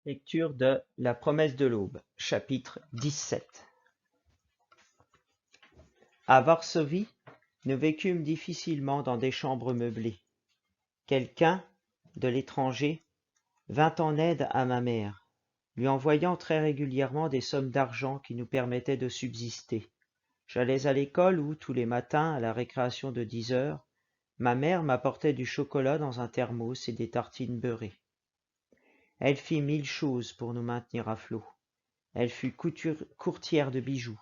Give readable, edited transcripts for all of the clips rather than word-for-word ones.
Lecture de La promesse de l'aube, chapitre 17. À Varsovie, nous vécûmes difficilement dans des chambres meublées. Quelqu'un, de l'étranger, vint en aide à ma mère, lui envoyant très régulièrement des sommes d'argent qui nous permettaient de subsister. J'allais à l'école où, tous les matins, à la récréation de 10 heures, ma mère m'apportait du chocolat dans un thermos et des tartines beurrées. Elle fit 1000 choses pour nous maintenir à flot. Elle fut courtière de bijoux,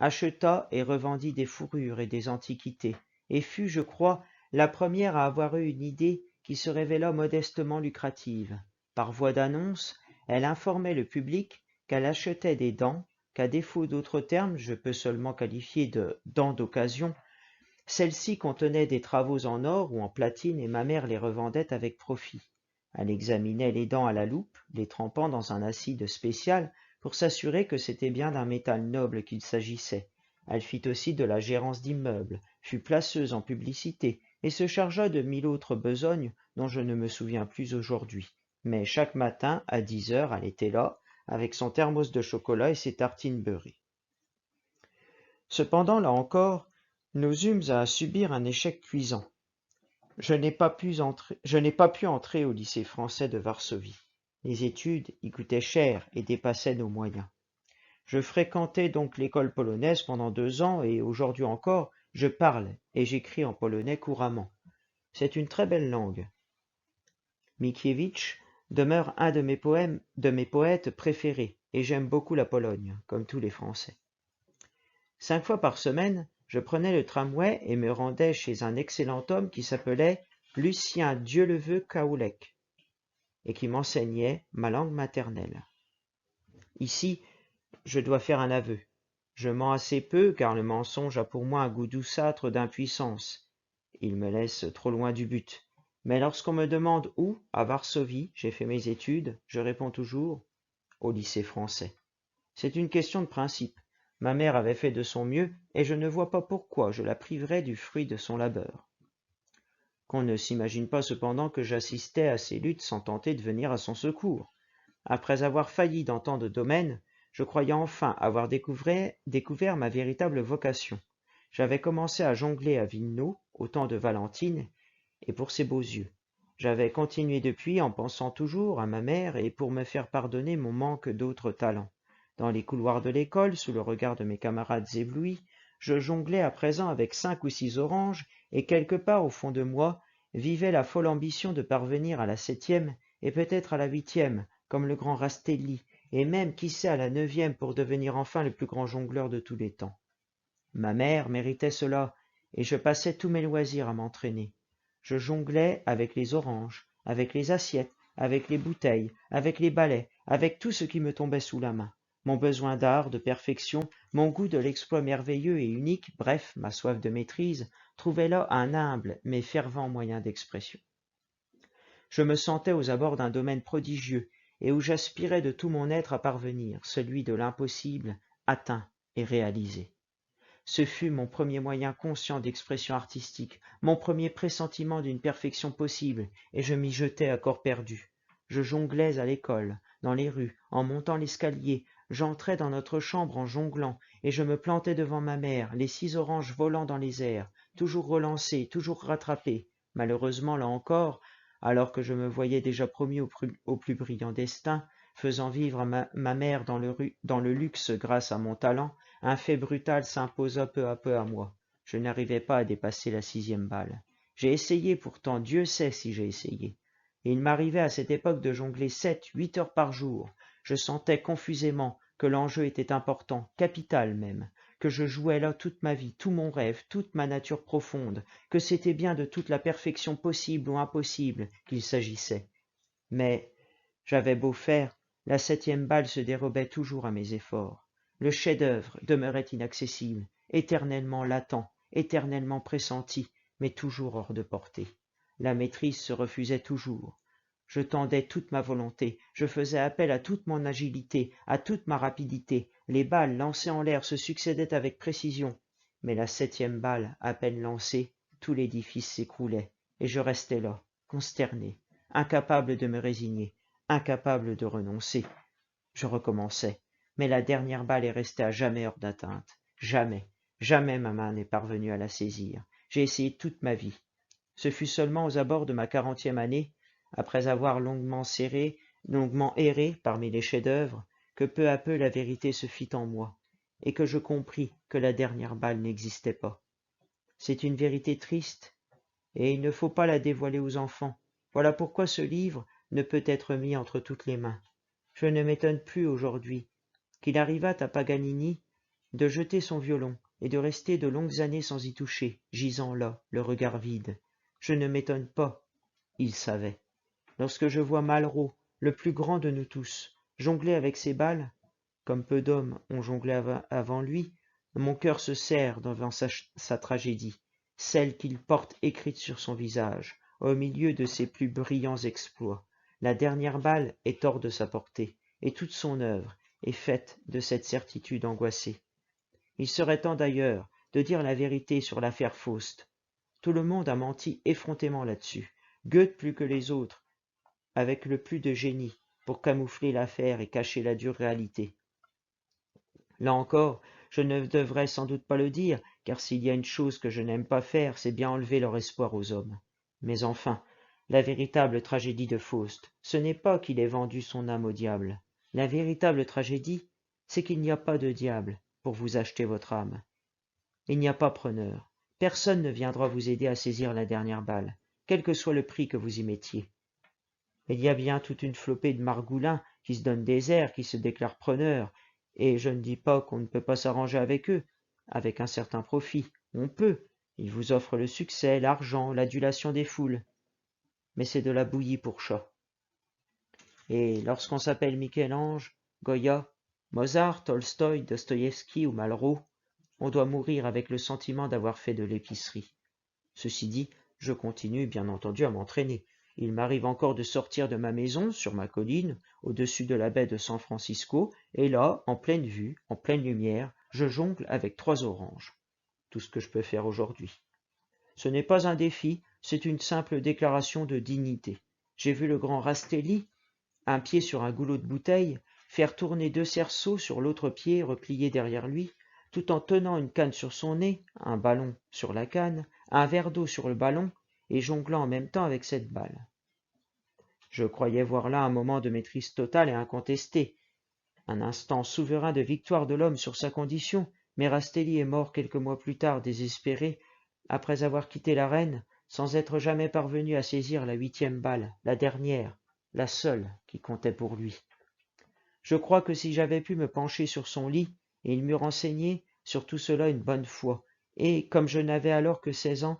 acheta et revendit des fourrures et des antiquités, et fut, je crois, la première à avoir eu une idée qui se révéla modestement lucrative. Par voie d'annonce, elle informait le public qu'elle achetait des dents, qu'à défaut d'autres termes, je peux seulement qualifier de dents d'occasion, celles-ci contenaient des travaux en or ou en platine et ma mère les revendait avec profit. Elle examinait les dents à la loupe, les trempant dans un acide spécial pour s'assurer que c'était bien d'un métal noble qu'il s'agissait. Elle fit aussi de la gérance d'immeubles, fut placeuse en publicité et se chargea de 1000 autres besognes dont je ne me souviens plus aujourd'hui. Mais chaque matin, à 10 heures, elle était là, avec son thermos de chocolat et ses tartines beurrées. Cependant, là encore, nous eûmes à subir un échec cuisant. Je n'ai pas pu entrer au lycée français de Varsovie. Les études y coûtaient cher et dépassaient nos moyens. Je fréquentais donc l'école polonaise pendant 2 ans et aujourd'hui encore, je parle et j'écris en polonais couramment. C'est une très belle langue. Mickiewicz demeure un de mes poètes préférés et j'aime beaucoup la Pologne, comme tous les Français. 5 fois par semaine, je prenais le tramway et me rendais chez un excellent homme qui s'appelait Lucien Dieuleveux Kaoulek et qui m'enseignait ma langue maternelle. Ici, je dois faire un aveu. Je mens assez peu car le mensonge a pour moi un goût douceâtre d'impuissance. Il me laisse trop loin du but. Mais lorsqu'on me demande où, à Varsovie, j'ai fait mes études, je réponds toujours au lycée français. C'est une question de principe. Ma mère avait fait de son mieux, et je ne vois pas pourquoi je la priverais du fruit de son labeur. Qu'on ne s'imagine pas cependant que j'assistais à ses luttes sans tenter de venir à son secours. Après avoir failli dans tant de domaines, je croyais enfin avoir découvert ma véritable vocation. J'avais commencé à jongler à Vilno, au temps de Valentine, et pour ses beaux yeux. J'avais continué depuis en pensant toujours à ma mère et pour me faire pardonner mon manque d'autres talents. Dans les couloirs de l'école, sous le regard de mes camarades éblouis, je jonglais à présent avec 5 ou 6 oranges, et quelque part au fond de moi vivait la folle ambition de parvenir à la 7e et peut-être à la 8e, comme le grand Rastelli, et même qui sait à la 9e pour devenir enfin le plus grand jongleur de tous les temps. Ma mère méritait cela, et je passais tous mes loisirs à m'entraîner. Je jonglais avec les oranges, avec les assiettes, avec les bouteilles, avec les balais, avec tout ce qui me tombait sous la main. Mon besoin d'art, de perfection, mon goût de l'exploit merveilleux et unique, bref, ma soif de maîtrise, trouvaient là un humble mais fervent moyen d'expression. Je me sentais aux abords d'un domaine prodigieux, et où j'aspirais de tout mon être à parvenir, celui de l'impossible, atteint et réalisé. Ce fut mon premier moyen conscient d'expression artistique, mon premier pressentiment d'une perfection possible, et je m'y jetai à corps perdu. Je jonglais à l'école, dans les rues, en montant l'escalier, j'entrais dans notre chambre en jonglant, et je me plantais devant ma mère, les 6 oranges volant dans les airs, toujours relancées, toujours rattrapées. Malheureusement, là encore, alors que je me voyais déjà promis au plus brillant destin, faisant vivre ma mère dans le luxe grâce à mon talent, un fait brutal s'imposa peu à peu à moi. Je n'arrivais pas à dépasser la 6e balle. J'ai essayé pourtant, Dieu sait si j'ai essayé. Et il m'arrivait à cette époque de jongler 7, 8 heures par jour. Je sentais confusément que l'enjeu était important, capital même, que je jouais là toute ma vie, tout mon rêve, toute ma nature profonde, que c'était bien de toute la perfection possible ou impossible qu'il s'agissait. Mais j'avais beau faire, la 7e balle se dérobait toujours à mes efforts. Le chef-d'œuvre demeurait inaccessible, éternellement latent, éternellement pressenti, mais toujours hors de portée. La maîtrise se refusait toujours. Je tendais toute ma volonté, je faisais appel à toute mon agilité, à toute ma rapidité. Les balles lancées en l'air se succédaient avec précision. Mais la 7e balle, à peine lancée, tout l'édifice s'écroulait, et je restais là, consterné, incapable de me résigner, incapable de renoncer. Je recommençai, mais la dernière balle est restée à jamais hors d'atteinte. Jamais, jamais ma main n'est parvenue à la saisir. J'ai essayé toute ma vie. Ce fut seulement aux abords de ma 40e année, après avoir longuement erré parmi les chefs-d'œuvre, que peu à peu la vérité se fit en moi, et que je compris que la dernière balle n'existait pas. C'est une vérité triste, et il ne faut pas la dévoiler aux enfants. Voilà pourquoi ce livre ne peut être mis entre toutes les mains. Je ne m'étonne plus aujourd'hui qu'il arrivât à Paganini de jeter son violon et de rester de longues années sans y toucher, gisant là, le regard vide. Je ne m'étonne pas, il savait. Lorsque je vois Malraux, le plus grand de nous tous, jongler avec ses balles, comme peu d'hommes ont jonglé avant lui, mon cœur se serre devant sa tragédie, celle qu'il porte écrite sur son visage, au milieu de ses plus brillants exploits. La dernière balle est hors de sa portée, et toute son œuvre est faite de cette certitude angoissée. Il serait temps d'ailleurs de dire la vérité sur l'affaire Faust. Tout le monde a menti effrontément là-dessus. Goethe plus que les autres, avec le plus de génie, pour camoufler l'affaire et cacher la dure réalité. Là encore, je ne devrais sans doute pas le dire, car s'il y a une chose que je n'aime pas faire, c'est bien enlever leur espoir aux hommes. Mais enfin, la véritable tragédie de Faust, ce n'est pas qu'il ait vendu son âme au diable. La véritable tragédie, c'est qu'il n'y a pas de diable pour vous acheter votre âme. Il n'y a pas preneur. Personne ne viendra vous aider à saisir la dernière balle, quel que soit le prix que vous y mettiez. Il y a bien toute une flopée de margoulins qui se donnent des airs, qui se déclarent preneurs, et je ne dis pas qu'on ne peut pas s'arranger avec eux, avec un certain profit. On peut. Ils vous offrent le succès, l'argent, l'adulation des foules. Mais c'est de la bouillie pour chat. Et lorsqu'on s'appelle Michel-Ange, Goya, Mozart, Tolstoï, Dostoïevski ou Malraux, on doit mourir avec le sentiment d'avoir fait de l'épicerie. Ceci dit, je continue bien entendu à m'entraîner. Il m'arrive encore de sortir de ma maison, sur ma colline, au-dessus de la baie de San Francisco, et là, en pleine vue, en pleine lumière, je jongle avec 3 oranges. Tout ce que je peux faire aujourd'hui. Ce n'est pas un défi, c'est une simple déclaration de dignité. J'ai vu le grand Rastelli, un pied sur un goulot de bouteille, faire tourner 2 cerceaux sur l'autre pied replié derrière lui, tout en tenant une canne sur son nez, un ballon sur la canne, un verre d'eau sur le ballon, et jonglant en même temps avec cette balle. Je croyais voir là un moment de maîtrise totale et incontestée, un instant souverain de victoire de l'homme sur sa condition, mais Rastelli est mort quelques mois plus tard, désespéré, après avoir quitté l'arène, sans être jamais parvenu à saisir la 8e balle, la dernière, la seule qui comptait pour lui. Je crois que si j'avais pu me pencher sur son lit, et il m'eût renseigné sur tout cela une bonne fois, et, comme je n'avais alors que 16 ans,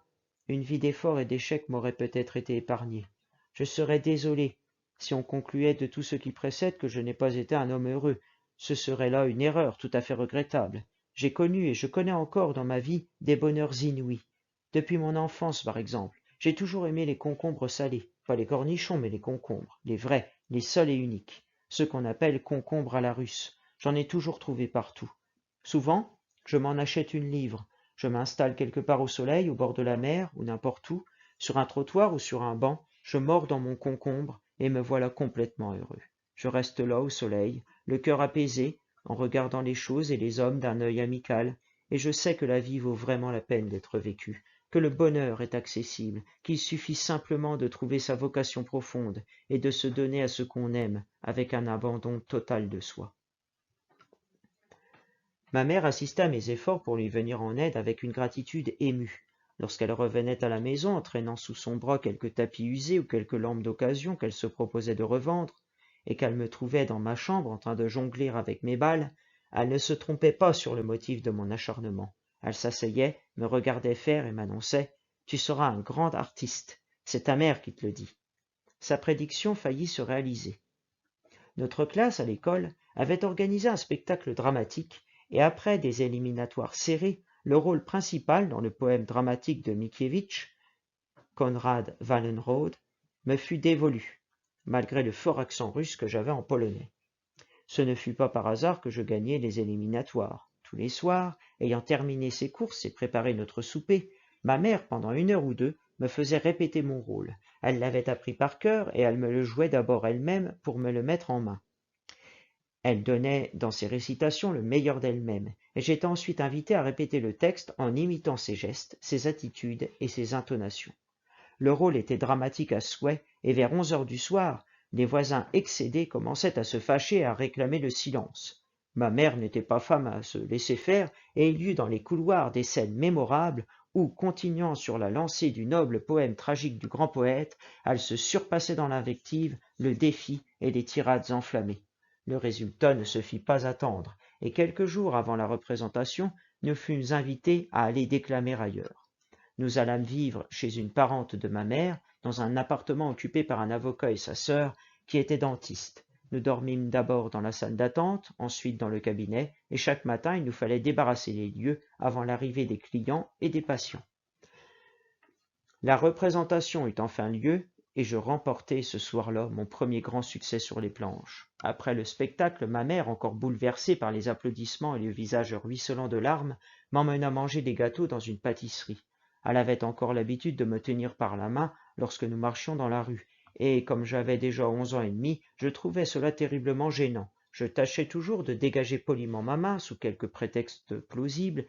une vie d'effort et d'échec m'aurait peut-être été épargnée. Je serais désolé si on concluait de tout ce qui précède que je n'ai pas été un homme heureux. Ce serait là une erreur tout à fait regrettable. J'ai connu et je connais encore dans ma vie des bonheurs inouïs. Depuis mon enfance, par exemple, j'ai toujours aimé les concombres salés, pas les cornichons, mais les concombres, les vrais, les seuls et uniques, ceux qu'on appelle concombres à la russe. J'en ai toujours trouvé partout. Souvent, je m'en achète une livre. Je m'installe quelque part au soleil, au bord de la mer, ou n'importe où, sur un trottoir ou sur un banc, je mords dans mon concombre et me voilà complètement heureux. Je reste là au soleil, le cœur apaisé, en regardant les choses et les hommes d'un œil amical, et je sais que la vie vaut vraiment la peine d'être vécue, que le bonheur est accessible, qu'il suffit simplement de trouver sa vocation profonde et de se donner à ce qu'on aime avec un abandon total de soi. Ma mère assista à mes efforts pour lui venir en aide avec une gratitude émue. Lorsqu'elle revenait à la maison, entraînant sous son bras quelques tapis usés ou quelques lampes d'occasion qu'elle se proposait de revendre, et qu'elle me trouvait dans ma chambre en train de jongler avec mes balles, elle ne se trompait pas sur le motif de mon acharnement. Elle s'asseyait, me regardait faire et m'annonçait « Tu seras un grand artiste, c'est ta mère qui te le dit ». Sa prédiction faillit se réaliser. Notre classe, à l'école, avait organisé un spectacle dramatique, et après des éliminatoires serrés, le rôle principal dans le poème dramatique de Mickiewicz, Konrad Wallenrod, me fut dévolu, malgré le fort accent russe que j'avais en polonais. Ce ne fut pas par hasard que je gagnai les éliminatoires. Tous les soirs, ayant terminé ses courses et préparé notre souper, ma mère, pendant 1 heure ou 2, me faisait répéter mon rôle. Elle l'avait appris par cœur et elle me le jouait d'abord elle-même pour me le mettre en main. Elle donnait dans ses récitations le meilleur d'elle-même, et j'étais ensuite invité à répéter le texte en imitant ses gestes, ses attitudes et ses intonations. Le rôle était dramatique à souhait, et vers 11 heures du soir, les voisins excédés commençaient à se fâcher et à réclamer le silence. Ma mère n'était pas femme à se laisser faire, et il y eut dans les couloirs des scènes mémorables où, continuant sur la lancée du noble poème tragique du grand poète, elle se surpassait dans l'invective, le défi et les tirades enflammées. Le résultat ne se fit pas attendre, et quelques jours avant la représentation, nous fûmes invités à aller déclamer ailleurs. Nous allâmes vivre chez une parente de ma mère, dans un appartement occupé par un avocat et sa sœur, qui étaient dentistes. Nous dormîmes d'abord dans la salle d'attente, ensuite dans le cabinet, et chaque matin il nous fallait débarrasser les lieux avant l'arrivée des clients et des patients. La représentation eut enfin lieu, et je remportai ce soir-là mon premier grand succès sur les planches. Après le spectacle, ma mère, encore bouleversée par les applaudissements et le visage ruisselant de larmes, m'emmena manger des gâteaux dans une pâtisserie. Elle avait encore l'habitude de me tenir par la main lorsque nous marchions dans la rue, et comme j'avais déjà 11 ans et demi, je trouvais cela terriblement gênant. Je tâchais toujours de dégager poliment ma main sous quelque prétexte plausible,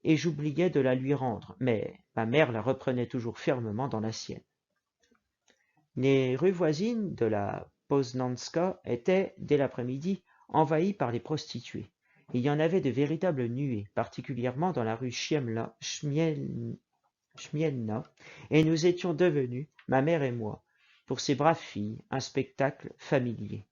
et j'oubliais de la lui rendre, mais ma mère la reprenait toujours fermement dans la sienne. Les rues voisines de la Poznanska étaient, dès l'après-midi, envahies par les prostituées. Il y en avait de véritables nuées, particulièrement dans la rue Schmielna, et nous étions devenus, ma mère et moi, pour ces braves filles, un spectacle familier.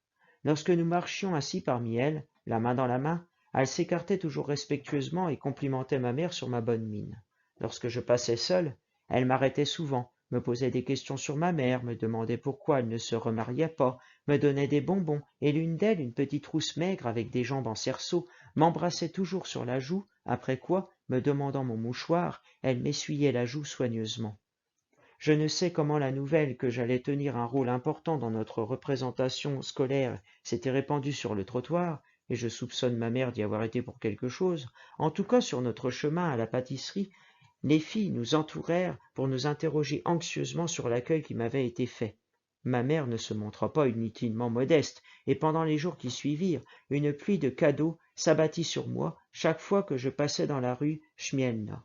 Lorsque nous marchions ainsi parmi elles, la main dans la main, elles s'écartaient toujours respectueusement et complimentaient ma mère sur ma bonne mine. Lorsque je passais seul, elles m'arrêtaient souvent, me posaient des questions sur ma mère, me demandaient pourquoi elle ne se remariait pas, me donnaient des bonbons, et l'une d'elles, une petite rousse maigre avec des jambes en cerceau, m'embrassait toujours sur la joue, après quoi, me demandant mon mouchoir, elle m'essuyait la joue soigneusement. Je ne sais comment la nouvelle que j'allais tenir un rôle important dans notre représentation scolaire s'était répandue sur le trottoir, et je soupçonne ma mère d'y avoir été pour quelque chose. En tout cas, sur notre chemin à la pâtisserie, les filles nous entourèrent pour nous interroger anxieusement sur l'accueil qui m'avait été fait. Ma mère ne se montra pas inutilement modeste, et pendant les jours qui suivirent, une pluie de cadeaux s'abattit sur moi chaque fois que je passais dans la rue Schmielna.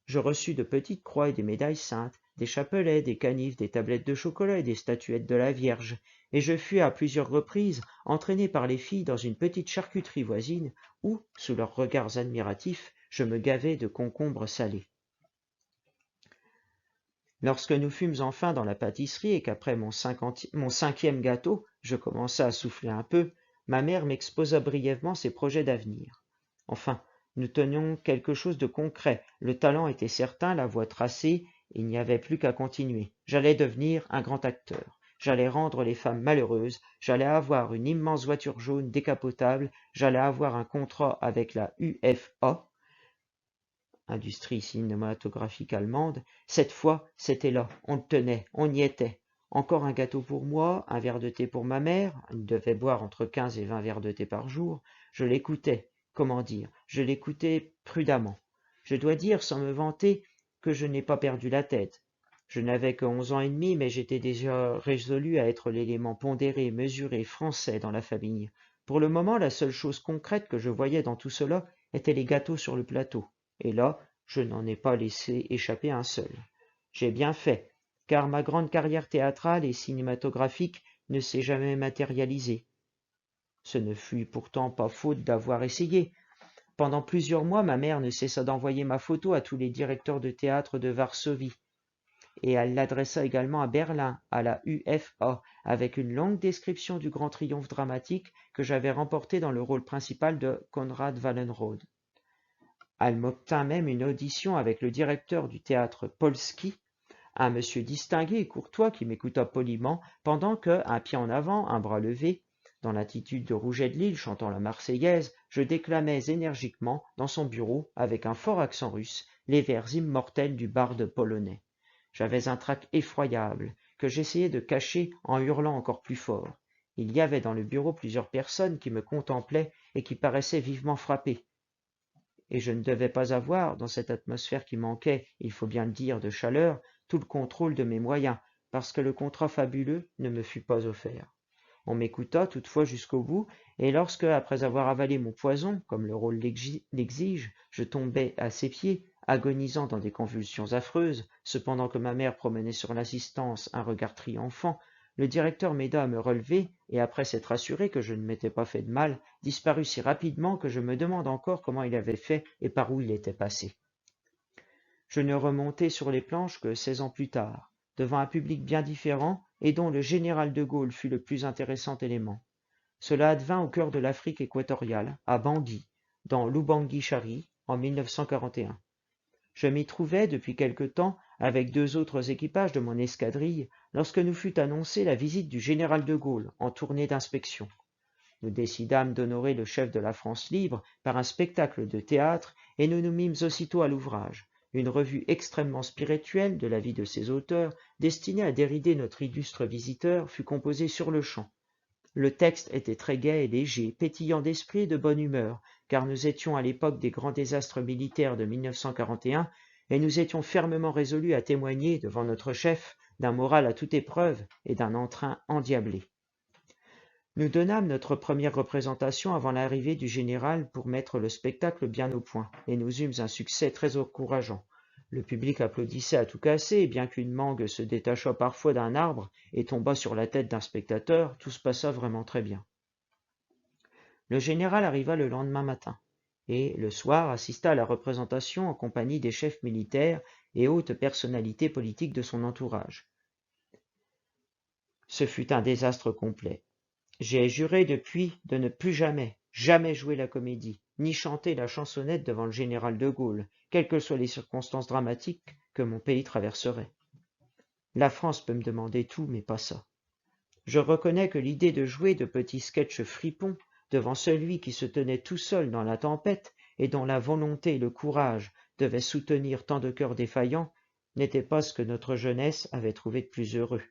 Je reçus de petites croix et des médailles saintes, des chapelets, des canifs, des tablettes de chocolat et des statuettes de la Vierge, et je fus à plusieurs reprises entraîné par les filles dans une petite charcuterie voisine où, sous leurs regards admiratifs, je me gavais de concombres salés. Lorsque nous fûmes enfin dans la pâtisserie et qu'après mon 5e gâteau, je commençai à souffler un peu, ma mère m'exposa brièvement ses projets d'avenir. Enfin, nous tenions quelque chose de concret, le talent était certain, la voie tracée, il n'y avait plus qu'à continuer. J'allais devenir un grand acteur, j'allais rendre les femmes malheureuses, j'allais avoir une immense voiture jaune décapotable, j'allais avoir un contrat avec la UFA, industrie cinématographique allemande. Cette fois, c'était là, on le tenait, on y était. Encore un gâteau pour moi, un verre de thé pour ma mère, elle devait boire entre 15 et 20 verres de thé par jour. Je l'écoutais, comment dire, je l'écoutais prudemment. Je dois dire, sans me vanter, que je n'ai pas perdu la tête. Je n'avais que 11 ans et demi, mais j'étais déjà résolu à être l'élément pondéré, mesuré, français dans la famille. Pour le moment, la seule chose concrète que je voyais dans tout cela étaient les gâteaux sur le plateau. Et là, je n'en ai pas laissé échapper un seul. J'ai bien fait, car ma grande carrière théâtrale et cinématographique ne s'est jamais matérialisée. Ce ne fut pourtant pas faute d'avoir essayé. Pendant plusieurs mois, ma mère ne cessa d'envoyer ma photo à tous les directeurs de théâtre de Varsovie, et elle l'adressa également à Berlin, à la UFA, avec une longue description du grand triomphe dramatique que j'avais remporté dans le rôle principal de Konrad Wallenrod. Elle m'obtint même une audition avec le directeur du théâtre Polski, un monsieur distingué et courtois qui m'écouta poliment pendant que, un pied en avant, un bras levé, dans l'attitude de Rouget de Lille chantant la Marseillaise, je déclamais énergiquement dans son bureau, avec un fort accent russe, les vers immortels du barde polonais. J'avais un trac effroyable, que j'essayais de cacher en hurlant encore plus fort. Il y avait dans le bureau plusieurs personnes qui me contemplaient et qui paraissaient vivement frappées. Et je ne devais pas avoir, dans cette atmosphère qui manquait, il faut bien le dire, de chaleur, tout le contrôle de mes moyens, parce que le contrat fabuleux ne me fut pas offert. On m'écouta toutefois jusqu'au bout, et lorsque, après avoir avalé mon poison, comme le rôle l'exige, je tombai à ses pieds, agonisant dans des convulsions affreuses, cependant que ma mère promenait sur l'assistance un regard triomphant, le directeur m'aida à me relever, et après s'être assuré que je ne m'étais pas fait de mal, disparut si rapidement que je me demande encore comment il avait fait et par où il était passé. Je ne remontai sur les planches que 16 ans plus tard, devant un public bien différent et dont le général de Gaulle fut le plus intéressant élément. Cela advint au cœur de l'Afrique équatoriale, à Bangui, dans l'Oubangui-Chari, en 1941. Je m'y trouvais depuis quelque temps avec 2 autres équipages de mon escadrille lorsque nous fut annoncée la visite du général de Gaulle en tournée d'inspection. Nous décidâmes d'honorer le chef de la France libre par un spectacle de théâtre et nous nous mîmes aussitôt à l'ouvrage. Une revue extrêmement spirituelle de la vie de ses auteurs, destinée à dérider notre illustre visiteur, fut composée sur-le-champ. Le texte était très gai et léger, pétillant d'esprit et de bonne humeur, car nous étions à l'époque des grands désastres militaires de 1941, et nous étions fermement résolus à témoigner, devant notre chef, d'un moral à toute épreuve et d'un entrain endiablé. Nous donnâmes notre première représentation avant l'arrivée du général pour mettre le spectacle bien au point, et nous eûmes un succès très encourageant. Le public applaudissait à tout casser, et bien qu'une mangue se détachât parfois d'un arbre et tombât sur la tête d'un spectateur, tout se passa vraiment très bien. Le général arriva le lendemain matin, et le soir assista à la représentation en compagnie des chefs militaires et hautes personnalités politiques de son entourage. Ce fut un désastre complet. J'ai juré depuis de ne plus jamais jouer la comédie, ni chanter la chansonnette devant le général de Gaulle, quelles que soient les circonstances dramatiques que mon pays traverserait. La France peut me demander tout, mais pas ça. Je reconnais que l'idée de jouer de petits sketchs fripons devant celui qui se tenait tout seul dans la tempête et dont la volonté et le courage devaient soutenir tant de cœurs défaillants n'était pas ce que notre jeunesse avait trouvé de plus heureux.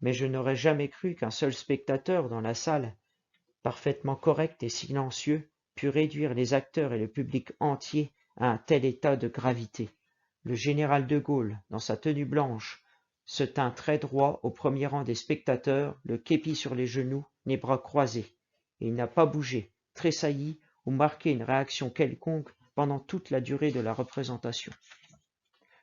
Mais je n'aurais jamais cru qu'un seul spectateur dans la salle, parfaitement correct et silencieux, pût réduire les acteurs et le public entier à un tel état de gravité. Le général de Gaulle, dans sa tenue blanche, se tint très droit au premier rang des spectateurs, le képi sur les genoux, les bras croisés. Et il n'a pas bougé, tressailli ou marqué une réaction quelconque pendant toute la durée de la représentation.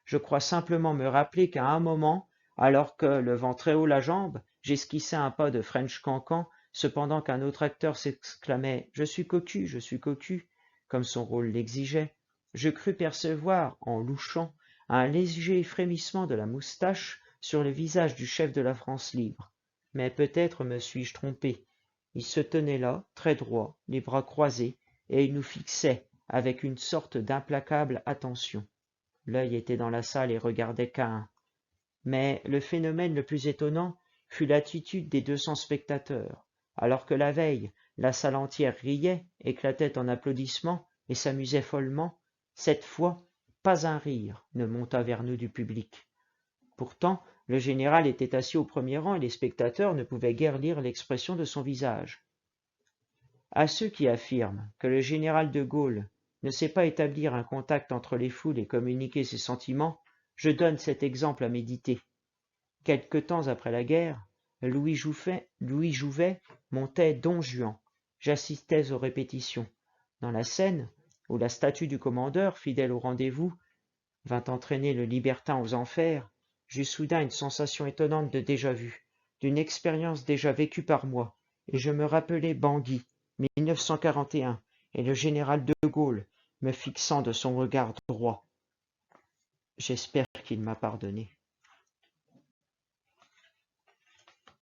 Je crois simplement me rappeler qu'à un moment, alors que, levant très haut la jambe, j'esquissais un pas de French cancan, cependant qu'un autre acteur s'exclamait « Je suis cocu », comme son rôle l'exigeait, je crus percevoir, en louchant, un léger frémissement de la moustache sur le visage du chef de la France libre. Mais peut-être me suis-je trompé. Il se tenait là, très droit, les bras croisés, et il nous fixait avec une sorte d'implacable attention. L'œil était dans la salle et regardait Caïn. Mais le phénomène le plus étonnant fut l'attitude des 200 spectateurs, alors que la veille, la salle entière riait, éclatait en applaudissements et s'amusait follement. Cette fois, pas un rire ne monta vers nous du public. Pourtant, le général était assis au premier rang et les spectateurs ne pouvaient guère lire l'expression de son visage. À ceux qui affirment que le général de Gaulle ne sait pas établir un contact entre les foules et communiquer ses sentiments, je donne cet exemple à méditer. Quelque temps après la guerre, Louis Jouvet montait Don Juan. J'assistais aux répétitions. Dans la scène, où la statue du commandeur, fidèle au rendez-vous, vint entraîner le libertin aux enfers, j'eus soudain une sensation étonnante de déjà-vu, d'une expérience déjà vécue par moi, et je me rappelai Bangui, 1941, et le général de Gaulle me fixant de son regard droit. J'espère qu'il m'a pardonné.